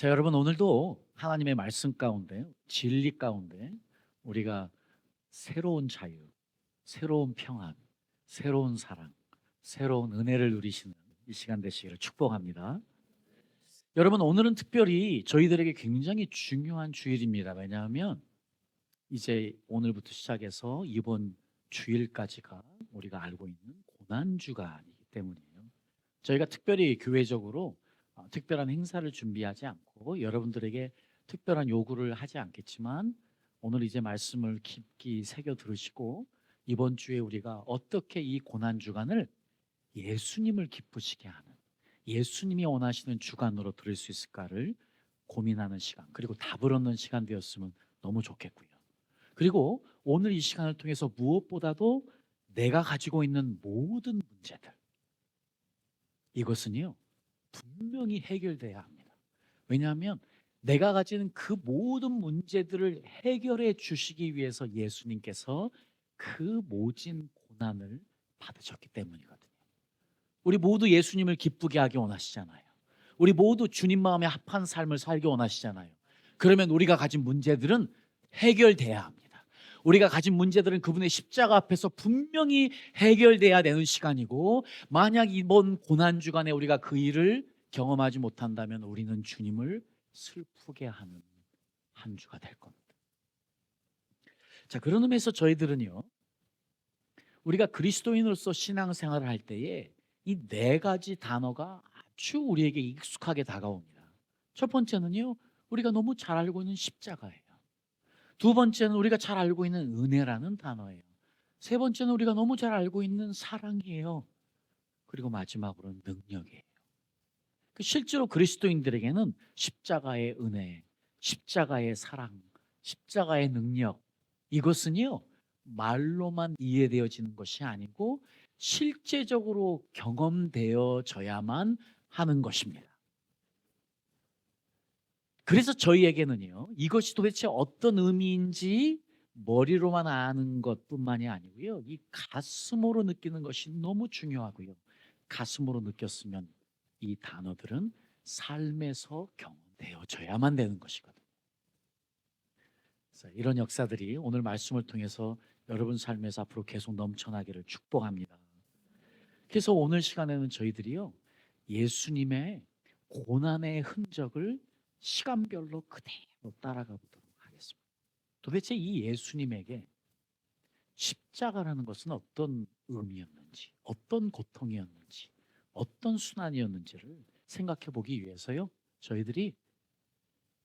자, 여러분 오늘도 하나님의 말씀 가운데, 진리 가운데 우리가 새로운 자유, 새로운 평안, 새로운 사랑, 새로운 은혜를 누리시는 이 시간 되시기를 축복합니다. 여러분 오늘은 특별히 저희들에게 굉장히 중요한 주일입니다. 왜냐하면 이제 오늘부터 시작해서 이번 주일까지가 우리가 알고 있는 고난주간이기 때문이에요. 저희가 특별히 교회적으로 특별한 행사를 준비하지 않고 여러분들에게 특별한 요구를 하지 않겠지만, 오늘 이제 말씀을 깊이 새겨 들으시고 이번 주에 우리가 어떻게 이 고난 주간을 예수님을 기쁘시게 하는, 예수님이 원하시는 주간으로 들을 수 있을까를 고민하는 시간, 그리고 답을 얻는 시간 되었으면 너무 좋겠고요. 그리고 오늘 이 시간을 통해서 무엇보다도 내가 가지고 있는 모든 문제들, 이것은요 분명히 해결돼야 합니다. 왜냐하면 내가 가진 그 모든 문제들을 해결해 주시기 위해서 예수님께서 그 모진 고난을 받으셨기 때문이거든요. 우리 모두 예수님을 기쁘게 하기 원하시잖아요. 우리 모두 주님 마음에 합한 삶을 살기 원하시잖아요. 그러면 우리가 가진 문제들은 해결돼야 합니다. 우리가 가진 문제들은 그분의 십자가 앞에서 분명히 해결돼야 되는 시간이고, 만약 이번 고난 주간에 우리가 그 일을 경험하지 못한다면 우리는 주님을 슬프게 하는 한 주가 될 겁니다. 자, 그런 의미에서 저희들은요, 우리가 그리스도인으로서 신앙생활을 할 때에 이 네 가지 단어가 아주 우리에게 익숙하게 다가옵니다. 첫 번째는요, 우리가 너무 잘 알고 있는 십자가예요. 두 번째는 우리가 잘 알고 있는 은혜라는 단어예요. 세 번째는 우리가 너무 잘 알고 있는 사랑이에요. 그리고 마지막으로는 능력이에요. 실제로 그리스도인들에게는 십자가의 은혜, 십자가의 사랑, 십자가의 능력, 이것은요 말로만 이해되어지는 것이 아니고 실제적으로 경험되어져야만 하는 것입니다. 그래서 저희에게는요 이것이 도대체 어떤 의미인지 머리로만 아는 것뿐만이 아니고요, 이 가슴으로 느끼는 것이 너무 중요하고요, 가슴으로 느꼈으면 이 단어들은 삶에서 경험되어져야만 되는 것이거든요. 그래서 이런 역사들이 오늘 말씀을 통해서 여러분 삶에서 앞으로 계속 넘쳐나기를 축복합니다. 그래서 오늘 시간에는 저희들이요 예수님의 고난의 흔적을 시간별로 그대로 따라가 보도록 하겠습니다. 도대체 이 예수님에게 십자가라는 것은 어떤 의미였는지, 어떤 고통이었는지, 어떤 순환이었는지를 생각해 보기 위해서요 저희들이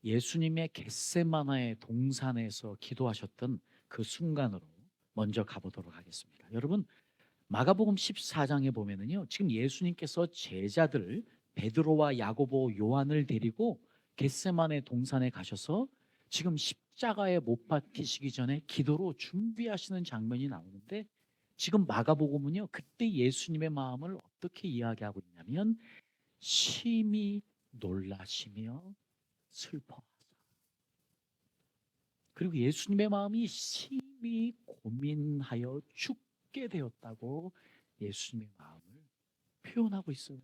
예수님의 겟세마나의 동산에서 기도하셨던 그 순간으로 먼저 가보도록 하겠습니다. 여러분 마가복음 14장에 보면은요 지금 예수님께서 제자들 베드로와 야고보 요한을 데리고 겟세마네 동산에 가셔서 지금 십자가에 못 박히시기 전에 기도로 준비하시는 장면이 나오는데, 지금 마가복음은요 그때 예수님의 마음을 어떻게 이야기하고 있냐면 심히 놀라시며 슬퍼하사, 그리고 예수님의 마음이 심히 고민하여 죽게 되었다고 예수님의 마음을 표현하고 있어요.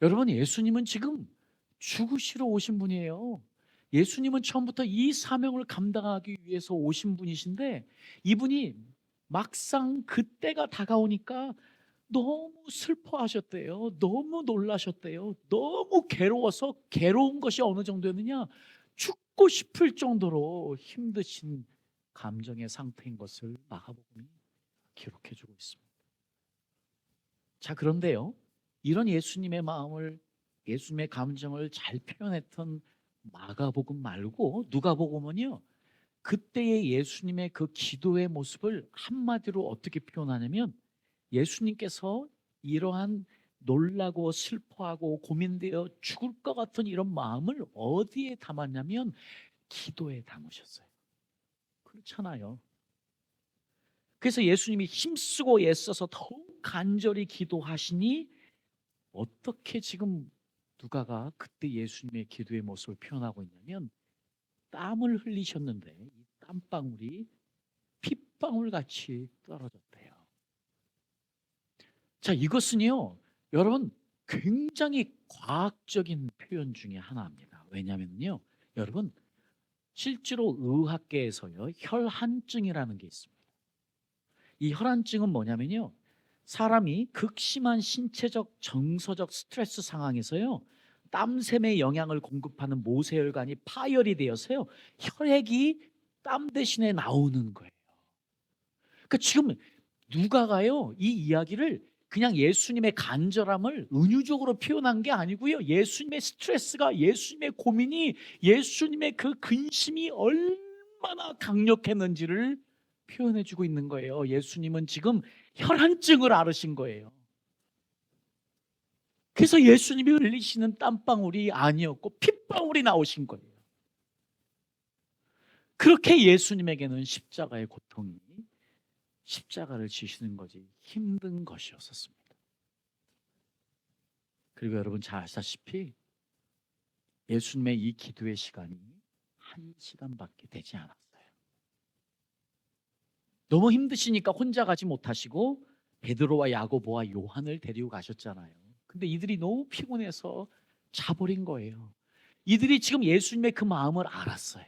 여러분 예수님은 지금 죽으시러 오신 분이에요. 예수님은 처음부터 이 사명을 감당하기 위해서 오신 분이신데, 이분이 막상 그때가 다가오니까 너무 슬퍼하셨대요. 너무 놀라셨대요. 너무 괴로워서, 괴로운 것이 어느 정도였느냐, 죽고 싶을 정도로 힘드신 감정의 상태인 것을 마가복음이 기록해 주고 있습니다. 자, 그런데요 이런 예수님의 마음을, 예수님의 감정을 잘 표현했던 마가복음 말고 누가복음은요 그때의 예수님의 그 기도의 모습을 한마디로 어떻게 표현하냐면, 예수님께서 이러한 놀라고 슬퍼하고 고민되어 죽을 것 같은 이런 마음을 어디에 담았냐면 기도에 담으셨어요. 그렇잖아요. 그래서 예수님이 힘쓰고 애써서 더욱 간절히 기도하시니 어떻게 지금 누가가 그때 예수님의 기도의 모습을 표현하고 있냐면 땀을 흘리셨는데 이 땀방울이 핏방울 같이 떨어졌대요. 자, 이것은요 여러분 굉장히 과학적인 표현 중에 하나입니다. 왜냐하면요, 여러분, 실제로 의학계에서요, 혈한증이라는 게 있습니다. 이 혈한증은 뭐냐면요, 사람이 극심한 신체적 정서적 스트레스 상황에서요, 땀샘에 영향을 공급하는 모세혈관이 파열이 되어서요, 혈액이 땀 대신에 나오는 거예요. 그러니까 지금 누가가요, 이 이야기를 그냥 예수님의 간절함을 은유적으로 표현한 게 아니고요, 예수님의 스트레스가, 예수님의 고민이, 예수님의 그 근심이 얼마나 강력했는지를 표현해주고 있는 거예요. 예수님은 지금 혈한증을 앓으신 거예요. 그래서 예수님이 흘리시는 땀방울이 아니었고 핏방울이 나오신 거예요. 그렇게 예수님에게는 십자가의 고통이, 십자가를 지시는 것이 힘든 것이었었습니다. 그리고 여러분 잘 아시다시피 예수님의 이 기도의 시간이 1시간밖에 되지 않았어요. 너무 힘드시니까 혼자 가지 못하시고 베드로와 야고보와 요한을 데리고 가셨잖아요. 근데 이들이 너무 피곤해서 자버린 거예요. 이들이 지금 예수님의 그 마음을 알았어요.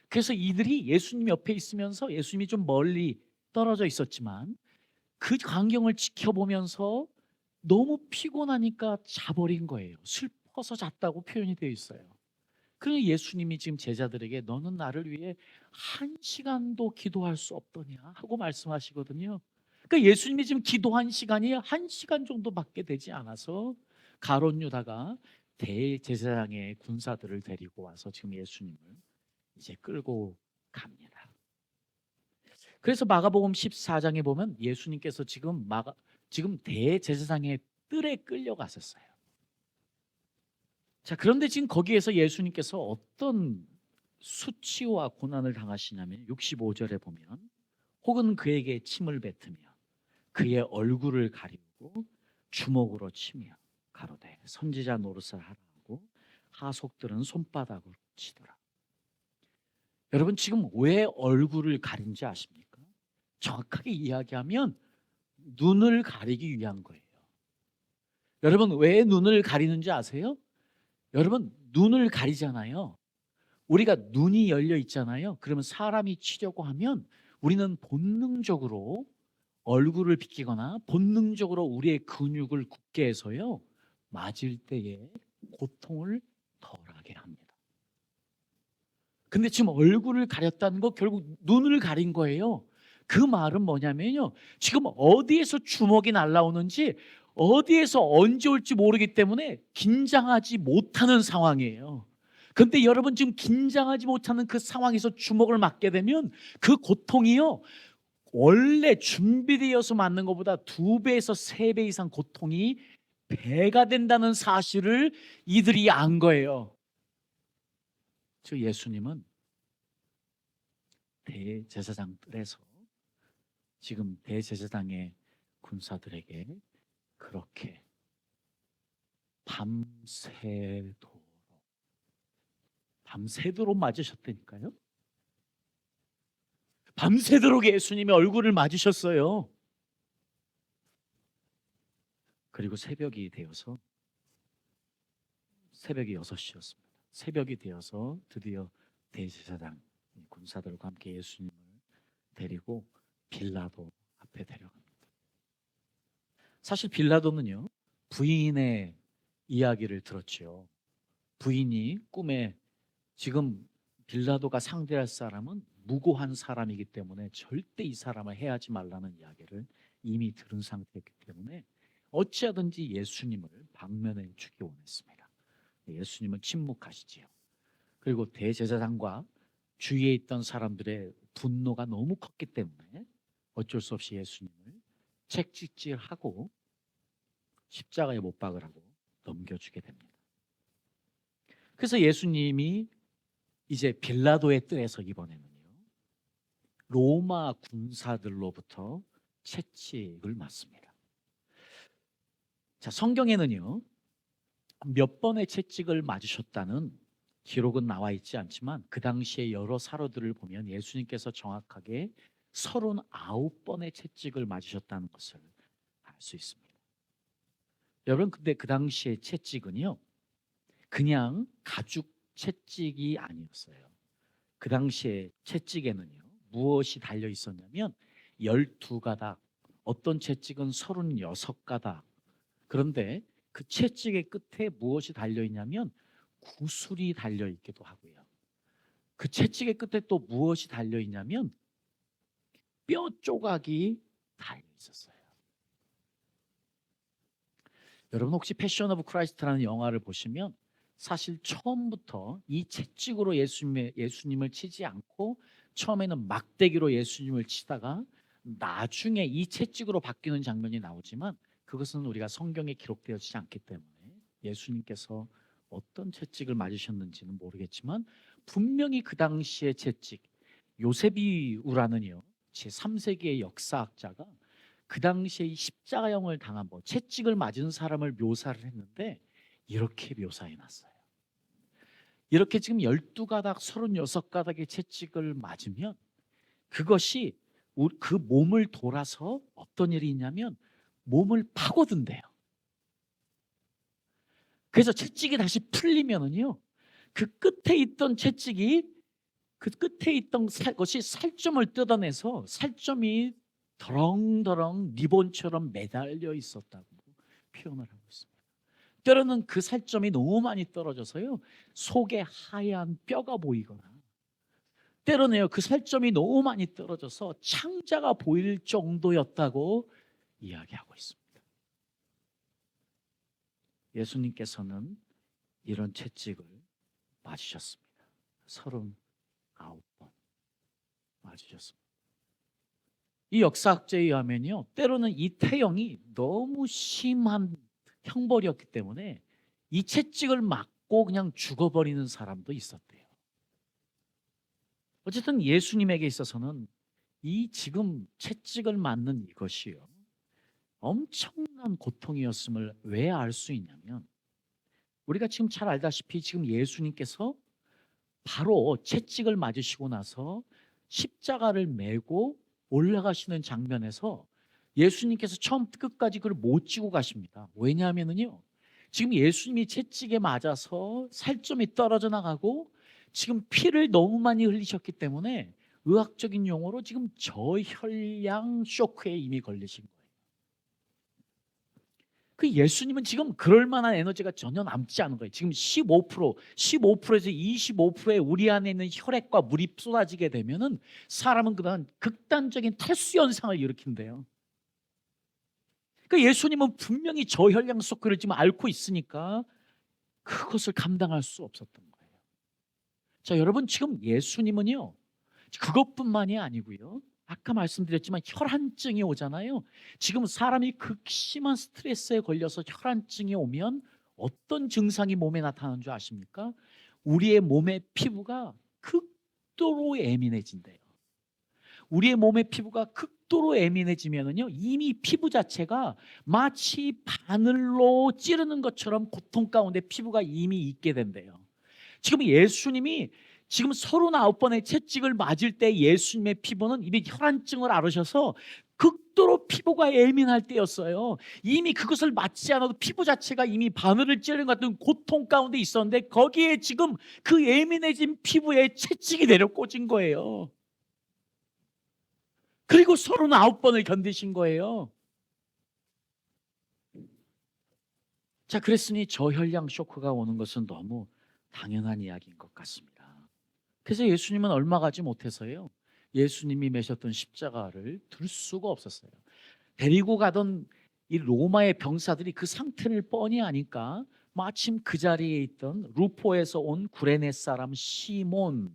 그래서 이들이 예수님 옆에 있으면서, 예수님이 좀 멀리 떨어져 있었지만 그 광경을 지켜보면서 너무 피곤하니까 자버린 거예요. 슬퍼서 잤다고 표현이 되어 있어요. 그러니 예수님이 지금 제자들에게 너는 나를 위해 1시간도 기도할 수 없더냐 하고 말씀하시거든요. 그러니까 예수님이 지금 기도한 시간이 1시간 정도밖에 되지 않아서 가룟 유다가 대제사장의 군사들을 데리고 와서 지금 예수님을 이제 끌고 갑니다. 그래서 마가복음 14장에 보면 예수님께서 지금 대제사장의 뜰에 끌려갔었어요. 자, 그런데 지금 거기에서 예수님께서 어떤 수치와 고난을 당하시냐면 65절에 보면 혹은 그에게 침을 뱉으며 그의 얼굴을 가리우고 주먹으로 치며 가로되 선지자 노릇을 하라 하고 하속들은 손바닥으로 치더라. 여러분 지금 왜 얼굴을 가린지 아십니까? 정확하게 이야기하면 눈을 가리기 위한 거예요. 여러분 왜 눈을 가리는지 아세요? 여러분 눈을 가리잖아요. 우리가 눈이 열려 있잖아요. 그러면 사람이 치려고 하면 우리는 본능적으로 얼굴을 비키거나 본능적으로 우리의 근육을 굳게 해서요, 맞을 때에 고통을 덜하게 합니다. 근데 지금 얼굴을 가렸다는 거 결국 눈을 가린 거예요. 그 말은 뭐냐면요, 지금 어디에서 주먹이 날라오는지, 어디에서 언제 올지 모르기 때문에 긴장하지 못하는 상황이에요. 근데 여러분 지금 긴장하지 못하는 그 상황에서 주먹을 맞게 되면 그 고통이요, 원래 준비되어서 맞는 것보다 2배에서 3배 이상 고통이 배가 된다는 사실을 이들이 안 거예요. 즉 예수님은 대제사장 뜰에서 지금 대제사장의 군사들에게 그렇게 밤새도록 맞으셨다니까요. 밤새도록 예수님이 얼굴을 맞으셨어요. 그리고 새벽이 되어서, 새벽이 6시였습니다. 새벽이 되어서 드디어 대제사장 군사들과 함께 예수님을 데리고 빌라도 앞에 데려갑니다. 사실 빌라도는요, 부인의 이야기를 들었죠. 부인이 꿈에 지금 빌라도가 상대할 사람은 무고한 사람이기 때문에 절대 이 사람을 해하지 말라는 이야기를 이미 들은 상태였기 때문에 어찌하든지 예수님을 방면해 주기 원했습니다. 예수님은 침묵하시지요. 그리고 대제사장과 주위에 있던 사람들의 분노가 너무 컸기 때문에 어쩔 수 없이 예수님을 채찍질하고 십자가에 못 박으라고 넘겨주게 됩니다. 그래서 예수님이 이제 빌라도의 뜰에서 이번에는요, 로마 군사들로부터 채찍을 맞습니다. 자, 성경에는요 몇 번의 채찍을 맞으셨다는 기록은 나와 있지 않지만 그 당시에 여러 사료들을 보면 예수님께서 정확하게 39번의 채찍을 맞으셨다는 것을 알 수 있습니다. 여러분, 근데 그 당시에 채찍은요, 그냥 가죽 채찍이 아니었어요. 그 당시에 채찍에는요, 무엇이 달려 있었냐면 12가닥, 어떤 채찍은 36가닥. 그런데 그 채찍의 끝에 무엇이 달려 있냐면 구슬이 달려 있기도 하고요. 그 채찍의 끝에 또 무엇이 달려 있냐면 뼈 조각이 달려 있었어요. 여러분, 혹시 패션 오브 크라이스트라는 영화를 보시면 사실 처음부터 이 채찍으로 예수님을 치지 않고 처음에는 막대기로 예수님을 치다가 나중에 이 채찍으로 바뀌는 장면이 나오지만 그것은 우리가 성경에 기록되어지지 않기 때문에 예수님께서 어떤 채찍을 맞으셨는지는 모르겠지만 분명히 그 당시의 채찍, 요세비우라는요 제3세기의 역사학자가 그 당시에 이 십자가형을 당한 채찍을 맞은 사람을 묘사를 했는데 이렇게 묘사해 놨어요. 이렇게 지금 12가닥 36가닥의 채찍을 맞으면 그것이 그 몸을 돌아서 어떤 일이 있냐면 몸을 파고든대요. 그래서 채찍이 다시 풀리면은요 그 끝에 있던 채찍이 그 끝에 있던 것이 살점을 뜯어내서 살점이 더렁더렁 리본처럼 매달려 있었다고 표현을 하고 있습니다. 때로는 그 살점이 너무 많이 떨어져서요 속에 하얀 뼈가 보이거나, 때로는요 그 살점이 너무 많이 떨어져서 창자가 보일 정도였다고 이야기하고 있습니다. 예수님께서는 이런 채찍을 맞으셨습니다. 39번 맞으셨습니다. 이 역사학자에 의하면요 때로는 이 태형이 너무 심한 형벌이었기 때문에 이 채찍을 맞고 그냥 죽어버리는 사람도 있었대요. 어쨌든 예수님에게 있어서는 이 지금 채찍을 맞는 이것이요 엄청난 고통이었음을 왜 알 수 있냐면, 우리가 지금 잘 알다시피 지금 예수님께서 바로 채찍을 맞으시고 나서 십자가를 메고 올라가시는 장면에서 예수님께서 처음 끝까지 그걸 못 지고 가십니다. 왜냐하면요 지금 예수님이 채찍에 맞아서 살점이 떨어져 나가고 지금 피를 너무 많이 흘리셨기 때문에 의학적인 용어로 지금 저혈량 쇼크에 이미 걸리신 거예요. 그 예수님은 지금 그럴 만한 에너지가 전혀 남지 않은 거예요. 지금 15%에서 25%의 우리 안에 있는 혈액과 물이 쏟아지게 되면은 사람은 그다음 극단적인 탈수 현상을 일으킨대요. 그 예수님은 분명히 저혈량 쇼크를 지금 앓고 있으니까 그것을 감당할 수 없었던 거예요. 자, 여러분 지금 예수님은요 그것뿐만이 아니고요 아까 말씀드렸지만 혈안증이 오잖아요. 지금 사람이 극심한 스트레스에 걸려서 혈안증이 오면 어떤 증상이 몸에 나타나는 줄 아십니까? 우리의 몸의 피부가 극도로 예민해진대요. 우리의 몸의 피부가 극도로 예민해지면은요 이미 피부 자체가 마치 바늘로 찌르는 것처럼 고통 가운데 피부가 이미 있게 된대요. 지금 예수님이 지금 39번의 채찍을 맞을 때 예수님의 피부는 이미 혈안증을 앓으셔서 극도로 피부가 예민할 때였어요. 이미 그것을 맞지 않아도 피부 자체가 이미 바늘을 찌르는 것 같은 고통 가운데 있었는데 거기에 지금 그 예민해진 피부에 채찍이 내려 꽂은 거예요. 그리고 39번을 견디신 거예요. 자, 그랬으니 저혈량 쇼크가 오는 것은 너무 당연한 이야기인 것 같습니다. 그래서 예수님은 얼마 가지 못해서요 예수님이 매셨던 십자가를 들 수가 없었어요. 데리고 가던 이 로마의 병사들이 그 상태를 뻔히 아니까 마침 그 자리에 있던 루포에서 온 구레네 사람 시몬,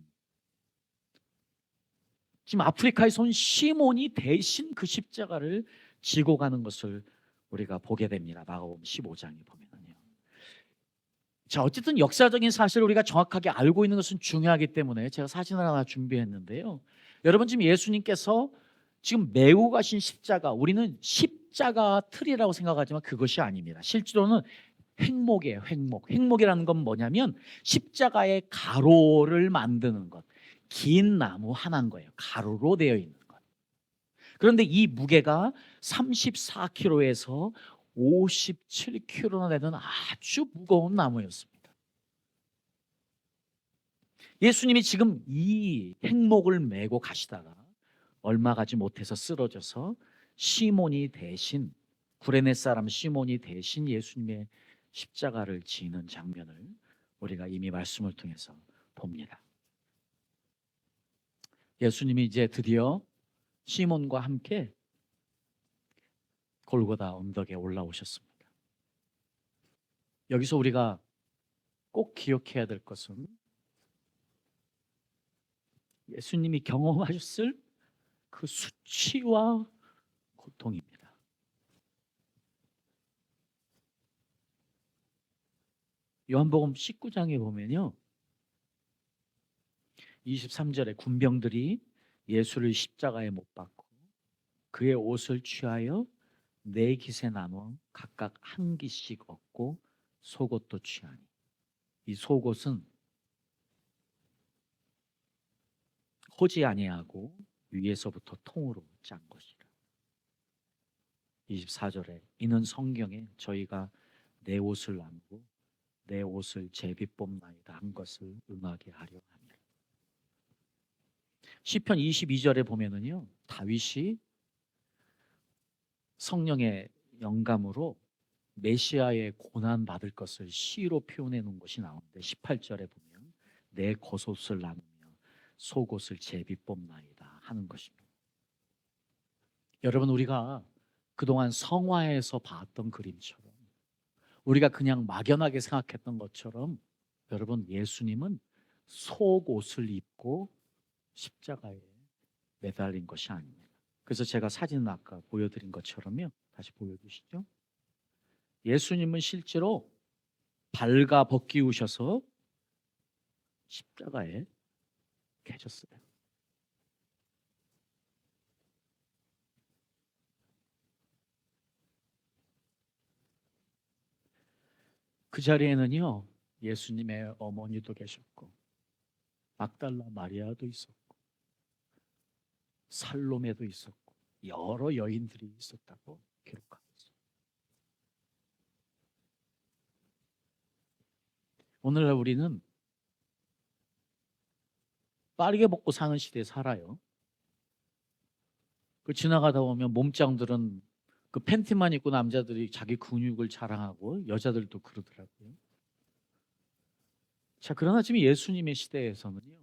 지금 아프리카에서 온 시몬이 대신 그 십자가를 지고 가는 것을 우리가 보게 됩니다. 마가복음 15장에 보면은요. 자, 어쨌든 역사적인 사실을 우리가 정확하게 알고 있는 것은 중요하기 때문에 제가 사진을 하나 준비했는데요. 여러분 지금 예수님께서 지금 메고 가신 십자가, 우리는 십자가 틀이라고 생각하지만 그것이 아닙니다. 실제로는 횡목이에요. 횡목이라는 건 뭐냐면 십자가의 가로를 만드는 것, 긴 나무 하나인 거예요. 가로로 되어 있는 것. 그런데 이 무게가 34kg에서 57kg나 되는 아주 무거운 나무였습니다. 예수님이 지금 이 행목을 메고 가시다가 얼마 가지 못해서 쓰러져서 시몬이 대신, 구레네 사람 시몬이 대신 예수님의 십자가를 지는 장면을 우리가 이미 말씀을 통해서 봅니다. 예수님이 이제 드디어 시몬과 함께 골고다 언덕에 올라오셨습니다. 여기서 우리가 꼭 기억해야 될 것은 예수님이 경험하셨을 그 수치와 고통입니다. 요한복음 19장에 보면요, 23절에 군병들이 예수를 십자가에 못 박고 그의 옷을 취하여 네 깃에 나눠 각각 한 깃씩 얻고 속옷도 취하니, 이 속옷은 호지 아니하고 위에서부터 통으로 짠 것이라. 24절에 이는 성경에 저희가 내 옷을 나누고 내 옷을 제비 뽑나이다 한 것을 응하게 하려 함이라. 시편 22절에 보면은요, 다윗이 성령의 영감으로 메시아의 고난 받을 것을 시로 표현해 놓은 것이 나오는데 18절에 보면 내 겉옷을 나누며 속옷을 제비 뽑나이다 하는 것입니다. 여러분, 우리가 그동안 성화에서 봤던 그림처럼, 우리가 그냥 막연하게 생각했던 것처럼, 여러분, 예수님은 속옷을 입고 십자가에 매달린 것이 아닙니다. 그래서 제가 사진을 아까 보여드린 것처럼요, 다시 보여주시죠. 예수님은 실제로 발가 벗기우셔서 십자가에 계셨어요. 그 자리에는요, 예수님의 어머니도 계셨고 막달라 마리아도 있었고 살로메도 있었고 여러 여인들이 있었다고 기록하고 있어요. 오늘날 우리는 빠르게 먹고 사는 시대에 살아요. 그 지나가다 보면 몸짱들은 그 팬티만 입고 남자들이 자기 근육을 자랑하고 여자들도 그러더라고요. 자, 그러나 지금 예수님의 시대에서는요,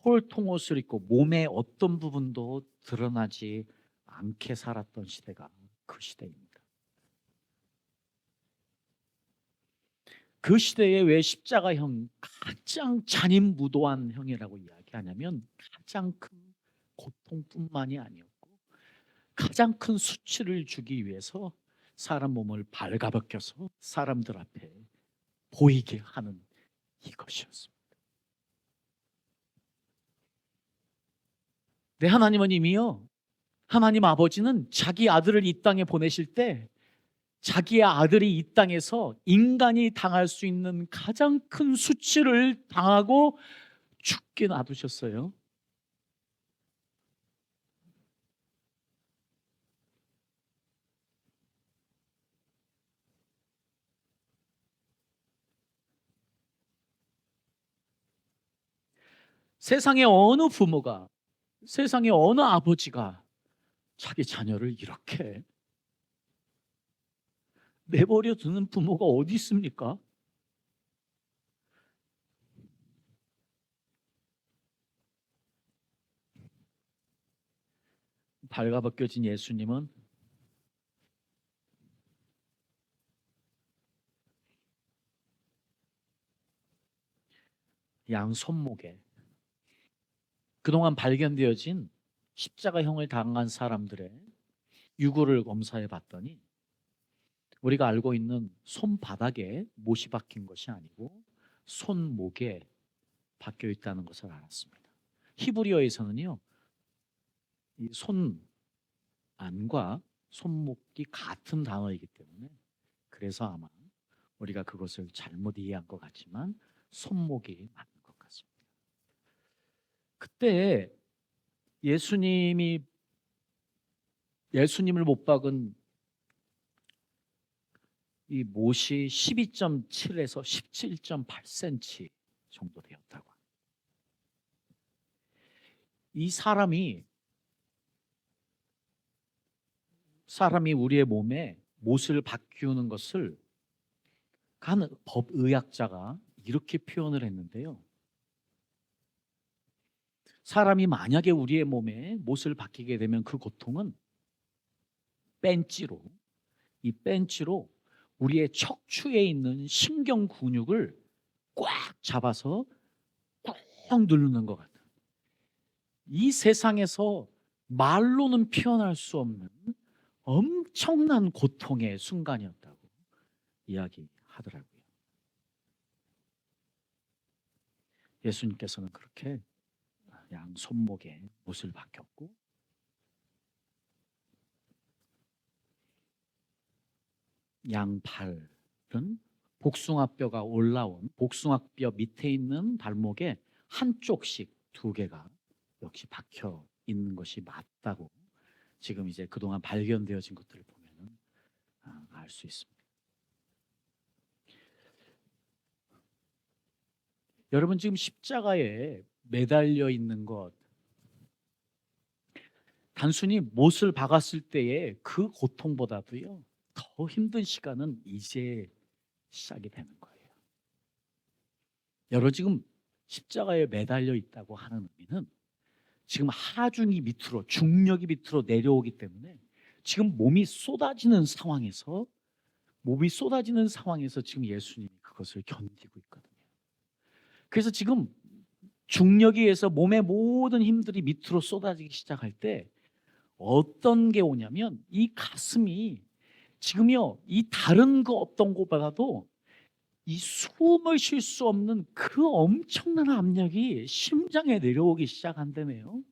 홀통옷을 입고 몸의 어떤 부분도 드러나지 않게 살았던 시대가 그 시대입니다. 그 시대에 왜 십자가형, 가장 잔인무도한 형이라고 이야기하냐면 가장 큰 고통뿐만이 아니었고 가장 큰 수치를 주기 위해서 사람 몸을 발가벗겨서 사람들 앞에 보이게 하는 이것이었습니다. 네, 하나님은 이미요, 하나님 아버지는 자기 아들을 이 땅에 보내실 때 자기의 아들이 이 땅에서 인간이 당할 수 있는 가장 큰 수치를 당하고 죽게 놔두셨어요. 세상의 어느 부모가, 세상의 어느 아버지가 자기 자녀를 이렇게 내버려 두는 부모가 어디 있습니까? 발가벗겨진 예수님은 양 손목에 그동안 발견되어진 십자가형을 당한 사람들의 유골을 검사해 봤더니 우리가 알고 있는 손바닥에 못이 박힌 것이 아니고 손목에 박혀 있다는 것을 알았습니다. 히브리어에서는요, 이 손안과 손목이 같은 단어이기 때문에 그래서 아마 우리가 그것을 잘못 이해한 것 같지만 손목이 맞는 것 같습니다. 그때 예수님을 못 박은 이 못이 12.7에서 17.8cm 정도 되었다고. 이 사람이 우리의 몸에 못을 박히우는 것을 한 법의학자가 이렇게 표현을 했는데요. 사람이 만약에 우리의 몸에 못을 박히게 되면 그 고통은 이 벤치로 우리의 척추에 있는 신경 근육을 꽉 잡아서 꾹 누르는 것 같아요. 이 세상에서 말로는 표현할 수 없는 엄청난 고통의 순간이었다고 이야기하더라고요. 예수님께서는 그렇게 양 손목에 못을 박혔고 양발은 복숭아뼈가 올라온 복숭아뼈 밑에 있는 발목에 한쪽씩 2개가 역시 박혀 있는 것이 맞다고 지금 이제 그동안 발견되어진 것들을 보면 알 수 있습니다. 여러분, 지금 십자가에 매달려 있는 것, 단순히 못을 박았을 때의 그 고통보다도요, 더 힘든 시간은 이제 시작이 되는 거예요. 여러분, 지금 십자가에 매달려 있다고 하는 의미는 지금 하중이 밑으로, 중력이 밑으로 내려오기 때문에 지금 몸이 쏟아지는 상황에서 지금 예수님이 그것을 견디고 있거든요. 그래서 지금 중력에 의해서 몸의 모든 힘들이 밑으로 쏟아지기 시작할 때 어떤 게 오냐면 이 가슴이 지금요, 이 다른 거 어떤 것보다도 이 숨을 쉴 수 없는 그 엄청난 압력이 심장에 내려오기 시작한다네요.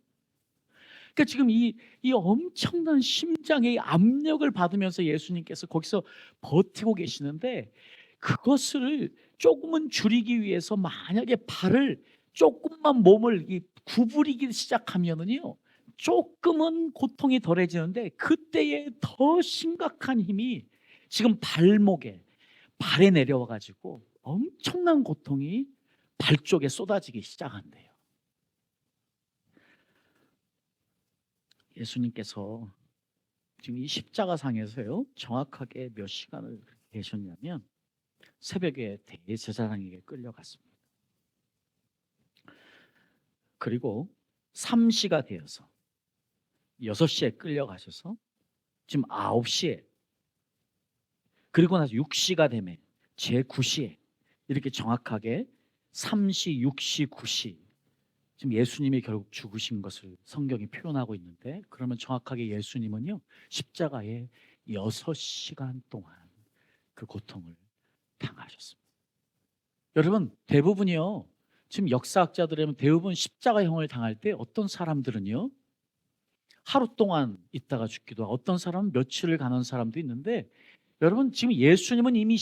그러니까 지금 이 엄청난 심장의 압력을 받으면서 예수님께서 거기서 버티고 계시는데, 그것을 조금은 줄이기 위해서 만약에 발을 조금만 몸을 구부리기 시작하면은요, 조금은 고통이 덜해지는데 그때에 더 심각한 힘이 지금 발에 내려와 가지고 엄청난 고통이 발 쪽에 쏟아지기 시작한대요. 예수님께서 지금 이 십자가상에서요, 정확하게 몇 시간을 계셨냐면 새벽에 대제사장에게 끌려갔습니다. 그리고 3시가 되어서 6시에 끌려가셔서 지금 9시에, 그리고 나서 6시가 되면 제 9시에, 이렇게 정확하게 3시, 6시, 9시, 지금 예수님이 결국 죽으신 것을 성경이 표현하고 있는데, 그러면 정확하게 예수님은요, 십자가에 6시간 동안 그 고통을 당하셨습니다. 여러분, 대부분이요, 지금 역사학자들은 대부분 십자가형을 당할 때 어떤 사람들은요, 하루 동안 있다가 죽기도 하고 어떤 사람은 며칠을 가는 사람도 있는데, 여러분, 지금 예수님은 이미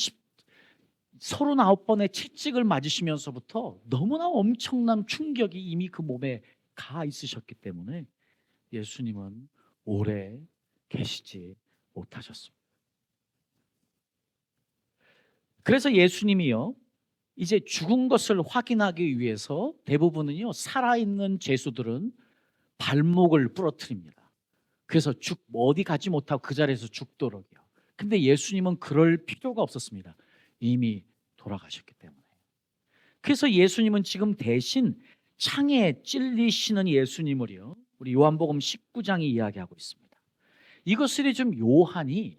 39번의 채찍을 맞으시면서부터 너무나 엄청난 충격이 이미 그 몸에 가 있으셨기 때문에 예수님은 오래 계시지 못하셨습니다. 그래서 예수님이요, 이제 죽은 것을 확인하기 위해서 대부분은요, 살아있는 죄수들은 발목을 부러뜨립니다. 그래서 어디 가지 못하고 그 자리에서 죽도록이요. 근데 예수님은 그럴 필요가 없었습니다. 이미 돌아가셨기 때문에. 그래서 예수님은 지금 대신 창에 찔리시는 예수님을요, 우리 요한복음 19장이 이야기하고 있습니다. 이것을 좀 요한이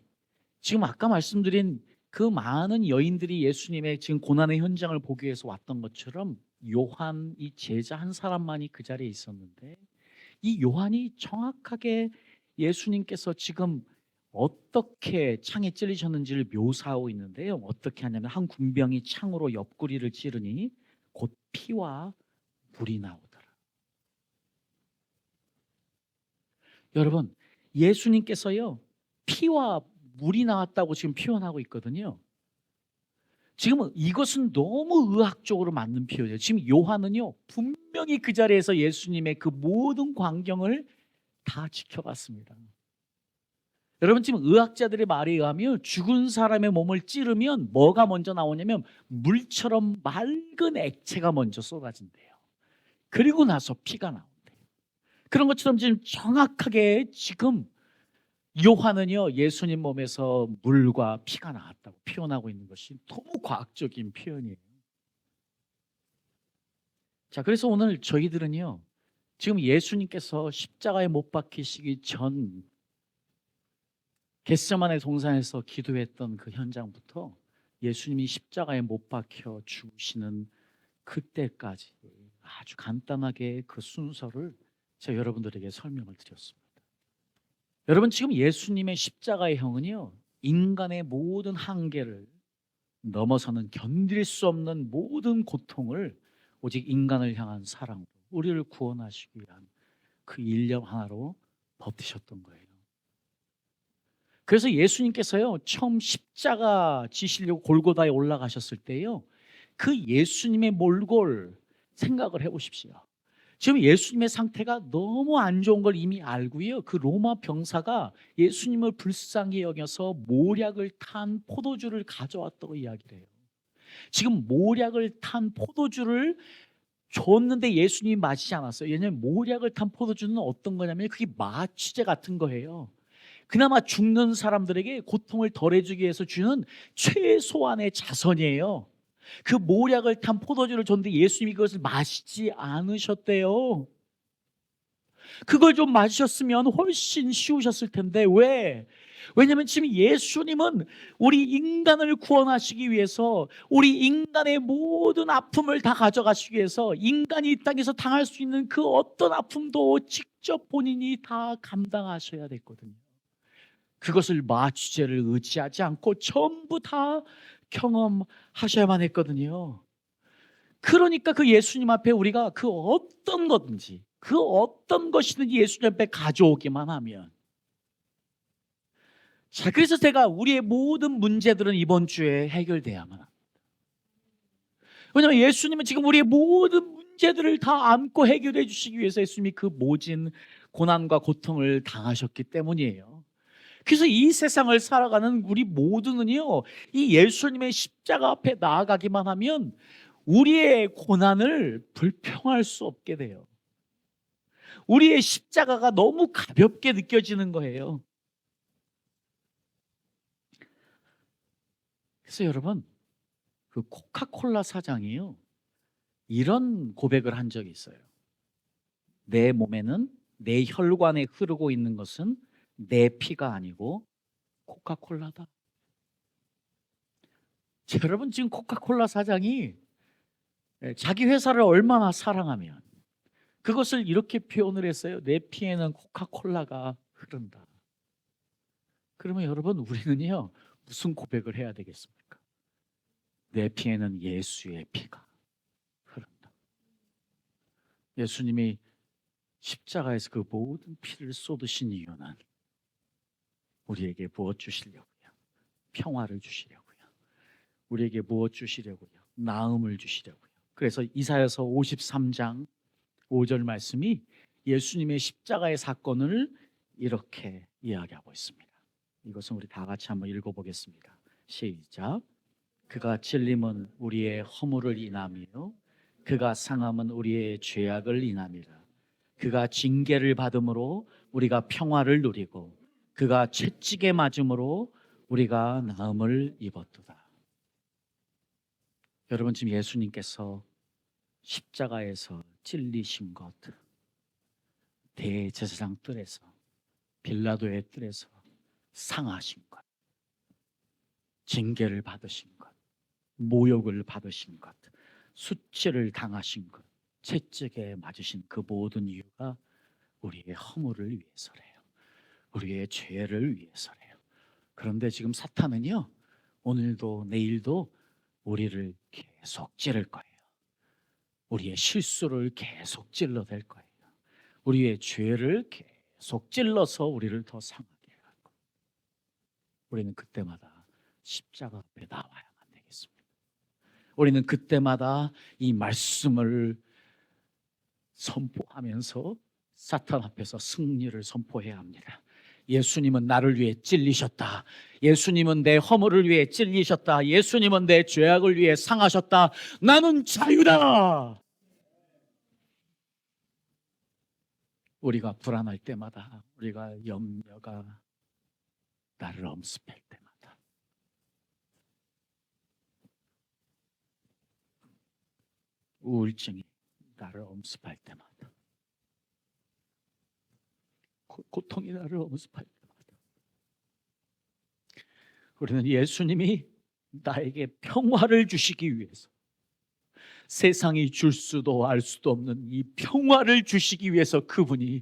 지금 아까 말씀드린 그 많은 여인들이 예수님의 지금 고난의 현장을 보기 위해서 왔던 것처럼 요한, 이 제자 한 사람만이 그 자리에 있었는데, 이 요한이 정확하게 예수님께서 지금 어떻게 창에 찔리셨는지를 묘사하고 있는데요, 어떻게 하냐면 한 군병이 창으로 옆구리를 찌르니 곧 피와 물이 나오더라. 여러분, 예수님께서요, 피와 물이 나왔다고 지금 표현하고 있거든요. 지금 이것은 너무 의학적으로 맞는 표현이에요. 지금 요한은요, 분명히 그 자리에서 예수님의 그 모든 광경을 다 지켜봤습니다. 여러분, 지금 의학자들의 말에 의하면 죽은 사람의 몸을 찌르면 뭐가 먼저 나오냐면 물처럼 맑은 액체가 먼저 쏟아진대요. 그리고 나서 피가 나온대요. 그런 것처럼 지금 정확하게 지금 요한은요, 예수님 몸에서 물과 피가 나왔다고 표현하고 있는 것이 너무 과학적인 표현이에요. 자, 그래서 오늘 저희들은요, 지금 예수님께서 십자가에 못 박히시기 전 겟세마네 동산에서 기도했던 그 현장부터 예수님이 십자가에 못 박혀 죽으시는 그때까지 아주 간단하게 그 순서를 제가 여러분들에게 설명을 드렸습니다. 여러분, 지금 예수님의 십자가의 형은요, 인간의 모든 한계를 넘어서는 견딜 수 없는 모든 고통을 오직 인간을 향한 사랑으로 우리를 구원하시기 위한 그 일념 하나로 버티셨던 거예요. 그래서 예수님께서요, 처음 십자가 지시려고 골고다에 올라가셨을 때요, 그 예수님의 몰골 생각을 해보십시오. 지금 예수님의 상태가 너무 안 좋은 걸 이미 알고요, 그 로마 병사가 예수님을 불쌍히 여겨서 모략을 탄 포도주를 가져왔다고 이야기를 해요. 지금 모략을 탄 포도주를 줬는데 예수님이 마시지 않았어요. 왜냐하면 모략을 탄 포도주는 어떤 거냐면 그게 마취제 같은 거예요. 그나마 죽는 사람들에게 고통을 덜해주기 위해서 주는 최소한의 자선이에요. 그 모략을 탄 포도주를 줬는데 예수님이 그것을 마시지 않으셨대요. 그걸 좀 마셨으면 훨씬 쉬우셨을 텐데 왜? 왜냐하면 지금 예수님은 우리 인간을 구원하시기 위해서, 우리 인간의 모든 아픔을 다 가져가시기 위해서 인간이 이 땅에서 당할 수 있는 그 어떤 아픔도 직접 본인이 다 감당하셔야 됐거든요. 그것을 마취제를 의지하지 않고 전부 다 경험하셔야만 했거든요. 그러니까 그 예수님 앞에 우리가 그 어떤 거든지, 그 어떤 것이든지 예수님 앞에 가져오기만 하면, 자, 그래서 제가 우리의 모든 문제들은 이번 주에 해결돼야만 합니다. 왜냐하면 예수님은 지금 우리의 모든 문제들을 다 안고 해결해 주시기 위해서 예수님이 그 모진 고난과 고통을 당하셨기 때문이에요. 그래서 이 세상을 살아가는 우리 모두는요, 이 예수님의 십자가 앞에 나아가기만 하면 우리의 고난을 불평할 수 없게 돼요. 우리의 십자가가 너무 가볍게 느껴지는 거예요. 그래서 여러분, 그 코카콜라 사장이요, 이런 고백을 한 적이 있어요. 내 몸에는, 내 혈관에 흐르고 있는 것은 내 피가 아니고 코카콜라다. 자, 여러분, 지금 코카콜라 사장이 자기 회사를 얼마나 사랑하면 그것을 이렇게 표현을 했어요. 내 피에는 코카콜라가 흐른다. 그러면 여러분, 우리는요, 무슨 고백을 해야 되겠습니까? 내 피에는 예수의 피가 흐른다. 예수님이 십자가에서 그 모든 피를 쏟으신 이유는 우리에게 무엇 주시려고요? 평화를 주시려고요. 우리에게 무엇 주시려고요? 나음을 주시려고요. 그래서 이사야서 53장 5절 말씀이 예수님의 십자가의 사건을 이렇게 이야기하고 있습니다. 이것은 우리 다 같이 한번 읽어보겠습니다. 시작. 그가 찔림은 우리의 허물을 인함이요 그가 상함은 우리의 죄악을 인함이라. 그가 징계를 받음으로 우리가 평화를 누리고 그가 채찍에 맞음으로 우리가 나음을 입었도다. 여러분, 지금 예수님께서 십자가에서 찔리신 것, 대제사장 뜰에서, 빌라도의 뜰에서 상하신 것, 징계를 받으신 것, 모욕을 받으신 것, 수치를 당하신 것, 채찍에 맞으신 그 모든 이유가 우리의 허물을 위해서래요. 우리의 죄를 위해서래요. 그런데 지금 사탄은요, 오늘도 내일도 우리를 계속 찌를 거예요. 우리의 실수를 계속 찔러댈 거예요. 우리의 죄를 계속 찔러서 우리를 더 상하게 할 거예요. 우리는 그때마다 십자가 앞에 나와야만 되겠습니다. 우리는 그때마다 이 말씀을 선포하면서 사탄 앞에서 승리를 선포해야 합니다. 예수님은 나를 위해 찔리셨다. 예수님은 내 허물을 위해 찔리셨다. 예수님은 내 죄악을 위해 상하셨다. 나는 자유다. 우리가 불안할 때마다, 우리가 염려가 나를 엄습할 때마다, 우울증이 나를 엄습할 때마다, 고통이 나를 엄습할 때마다, 우리는 예수님이 나에게 평화를 주시기 위해서, 세상이 줄 수도 알 수도 없는 이 평화를 주시기 위해서 그분이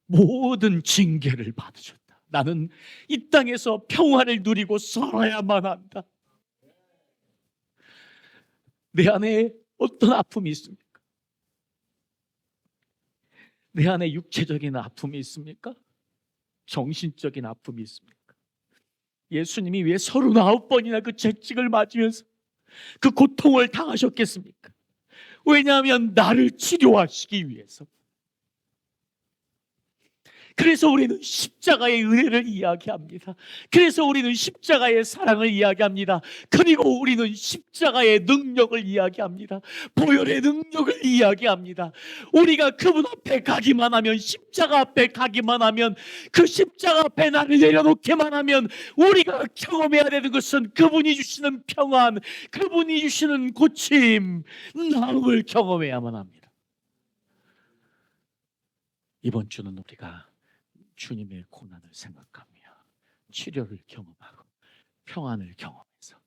모든 징계를 받으셨다. 나는 이 땅에서 평화를 누리고 살아야만 한다. 내 안에 어떤 아픔이 있습니까? 내 안에 육체적인 아픔이 있습니까? 정신적인 아픔이 있습니까? 예수님이 왜 39번이나 그 채찍을 맞으면서 그 고통을 당하셨겠습니까? 왜냐하면 나를 치료하시기 위해서. 그래서 우리는 십자가의 은혜를 이야기합니다. 그래서 우리는 십자가의 사랑을 이야기합니다. 그리고 우리는 십자가의 능력을 이야기합니다. 보혈의 능력을 이야기합니다. 우리가 그분 앞에 가기만 하면, 십자가 앞에 가기만 하면, 그 십자가 앞에 나를 내려놓기만 하면, 우리가 경험해야 되는 것은 그분이 주시는 평안, 그분이 주시는 고침, 나음을 경험해야만 합니다. 이번 주는 우리가 주님의 고난을 생각하며 치료를 경험하고 평안을 경험해서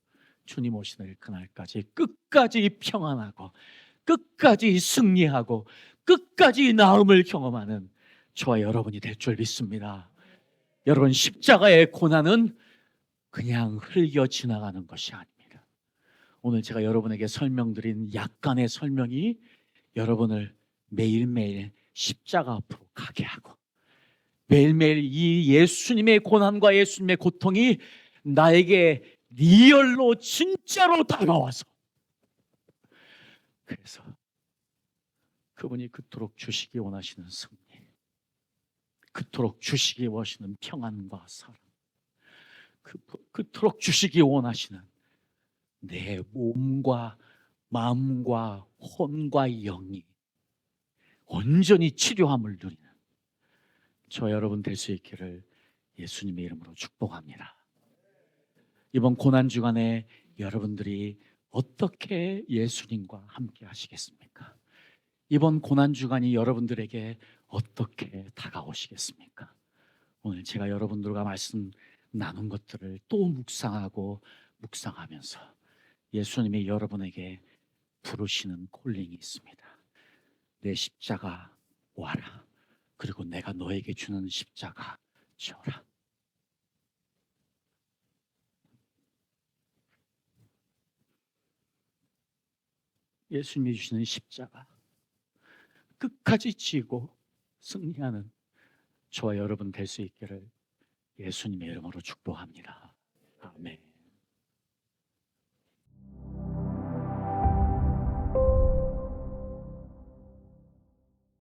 주님 오시는 그날까지 끝까지 평안하고 끝까지 승리하고 끝까지 나음을 경험하는 저와 여러분이 될 줄 믿습니다. 여러분, 십자가의 고난은 그냥 흘려 지나가는 것이 아닙니다. 오늘 제가 여러분에게 설명드린 약간의 설명이 여러분을 매일매일 십자가 앞으로 가게 하고, 매일매일 이 예수님의 고난과 예수님의 고통이 나에게 리얼로 진짜로 다가와서, 그래서 그분이 그토록 주시기 원하시는 승리, 그토록 주시기 원하시는 평안과 사랑, 그토록 주시기 원하시는 내 몸과 마음과 혼과 영이 온전히 치료함을 누리는 저 여러분 될 수 있기를 예수님의 이름으로 축복합니다. 이번 고난 주간에 여러분들이 어떻게 예수님과 함께 하시겠습니까? 이번 고난 주간이 여러분들에게 어떻게 다가오시겠습니까? 오늘 제가 여러분들과 말씀 나눈 것들을 또 묵상하면서 예수님이 여러분에게 부르시는 콜링이 있습니다. 내 십자가 와라. 그리고 내가 너에게 주는 십자가 지어라. 예수님이 주시는 십자가 끝까지 지고 승리하는 저와 여러분 될 수 있기를 예수님의 이름으로 축복합니다. 아멘.